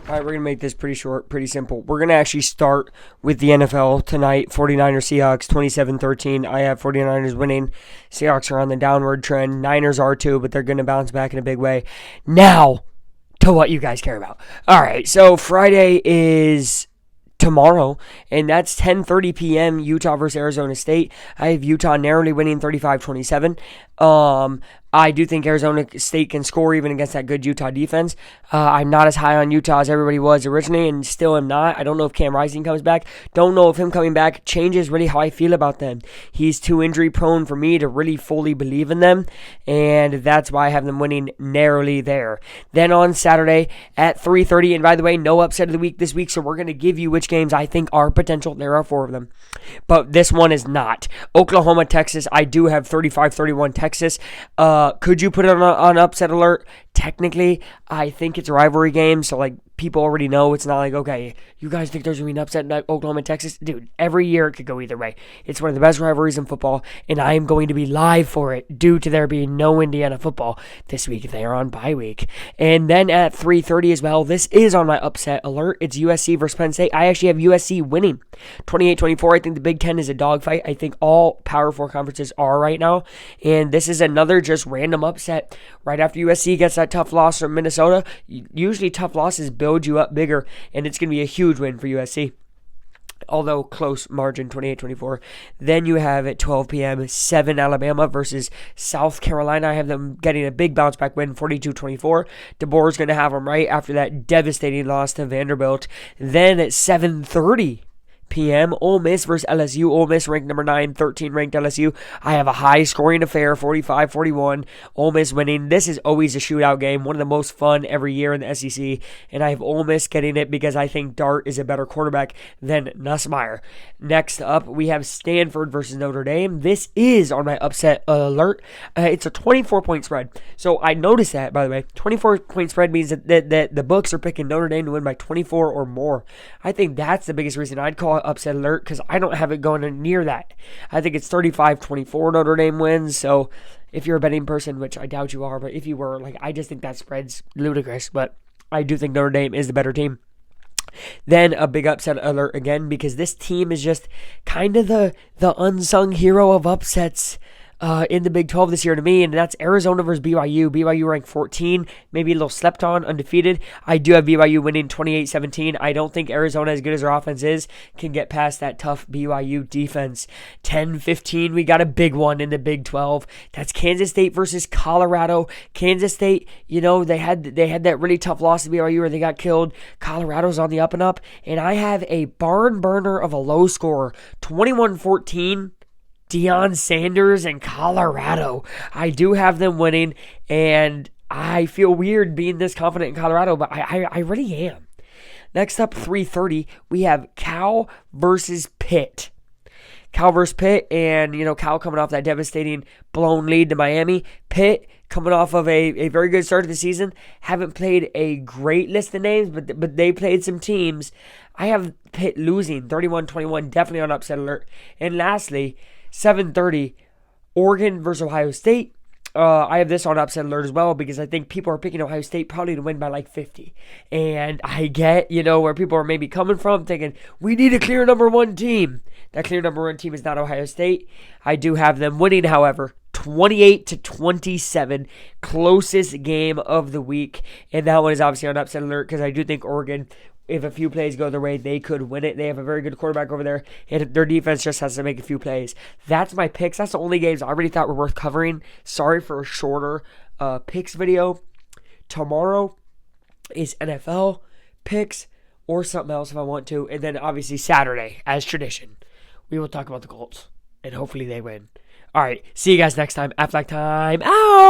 All right, we're going to make this pretty short, pretty simple. We're going to actually start with the NFL tonight. 49ers Seahawks 27-13. I have 49ers winning. Seahawks are on the downward trend. Niners are too, but they're going to bounce back in a big way. Now, to what you guys care about. All right, so Friday is tomorrow, and that's 10:30 p.m. Utah versus Arizona State. I have Utah narrowly winning 35-27. I do think Arizona State can score even against that good Utah defense. I'm not as high on Utah as everybody was originally, and still am not. I don't know if Cam Rising comes back. Don't know if him coming back changes really how I feel about them. He's too injury prone for me to really fully believe in them, and that's why I have them winning narrowly there. Then on Saturday at 3:30, and by the way, no upset of the week this week, so we're going to give you which games I think are potential. There are 4 of them, but this one is not. Oklahoma, Texas. I do have 35-31 Texas. Could you put it on upset alert? Technically, I think it's a rivalry game, so like people already know. It's not like, okay, you guys think there's going to be an upset in Oklahoma, Texas? Dude, every year it could go either way. It's one of the best rivalries in football, and I am going to be live for it due to there being no Indiana football this week. They are on bye week. And then at 3:30 as well, this is on my upset alert. It's USC versus Penn State. I actually have USC winning 28-24. I think the Big Ten is a dogfight. I think all Power 4 conferences are right now, and this is another just random upset right after USC gets that tough loss from Minnesota. Usually tough losses build you up bigger, and it's going to be a huge win for USC. Although close margin, 28-24. Then you have at 12 p.m., 7 Alabama versus South Carolina. I have them getting a big bounce back win, 42-24. DeBoer's going to have them right after that devastating loss to Vanderbilt. Then at 7:30 p.m. Ole Miss versus LSU. Ole Miss ranked number 9, 13 ranked LSU. I have a high scoring affair, 45-41. Ole Miss winning. This is always a shootout game, one of the most fun every year in the SEC, and I have Ole Miss getting it because I think Dart is a better quarterback than Nussmeier. Next up, we have Stanford versus Notre Dame. This is on my upset alert. It's a 24-point spread. So I noticed that, by the way. 24-point spread means that the books are picking Notre Dame to win by 24 or more. I think that's the biggest reason I'd call upset alert, because I don't have it going near that. I think it's 35-24 Notre Dame wins. So if you're a betting person, which I doubt you are, but if you were, like, I just think that spread's ludicrous. But I do think Notre Dame is the better team. Then a big upset alert again, because this team is just kind of the unsung hero of upsets in the Big 12 this year to me, and that's Arizona versus BYU. BYU ranked 14, maybe a little slept on, undefeated. I do have BYU winning 28-17. I don't think Arizona, as good as their offense is, can get past that tough BYU defense. 10-15, we got a big one in the Big 12. That's Kansas State versus Colorado. Kansas State, you know, they had that really tough loss to BYU where they got killed. Colorado's on the up and up, and I have a barn burner of a low score, 21-14. Deion Sanders and Colorado. I do have them winning, and I feel weird being this confident in Colorado, but I really am. Next up, 3:30, we have Cal versus Pitt. Cal versus Pitt, and, you know, Cal coming off that devastating blown lead to Miami. Pitt coming off of a very good start to the season. Haven't played a great list of names, but they played some teams. I have Pitt losing 31-21, definitely on upset alert. And lastly, 7:30, Oregon versus Ohio State. I have this on upset alert as well because I think people are picking Ohio State probably to win by like 50. And I get, you know, where people are maybe coming from thinking, we need a clear number 1 team. That clear number 1 team is not Ohio State. I do have them winning, however, 28-27, closest game of the week. And that one is obviously on upset alert because I do think Oregon, if a few plays go their way, they could win it. They have a very good quarterback over there, and their defense just has to make a few plays. That's my picks. That's the only games I really thought were worth covering. Sorry for a shorter picks video. Tomorrow is NFL picks or something else if I want to. And then obviously Saturday, as tradition, we will talk about the Colts, and hopefully they win. All right, see you guys next time. Aflac time. Ow!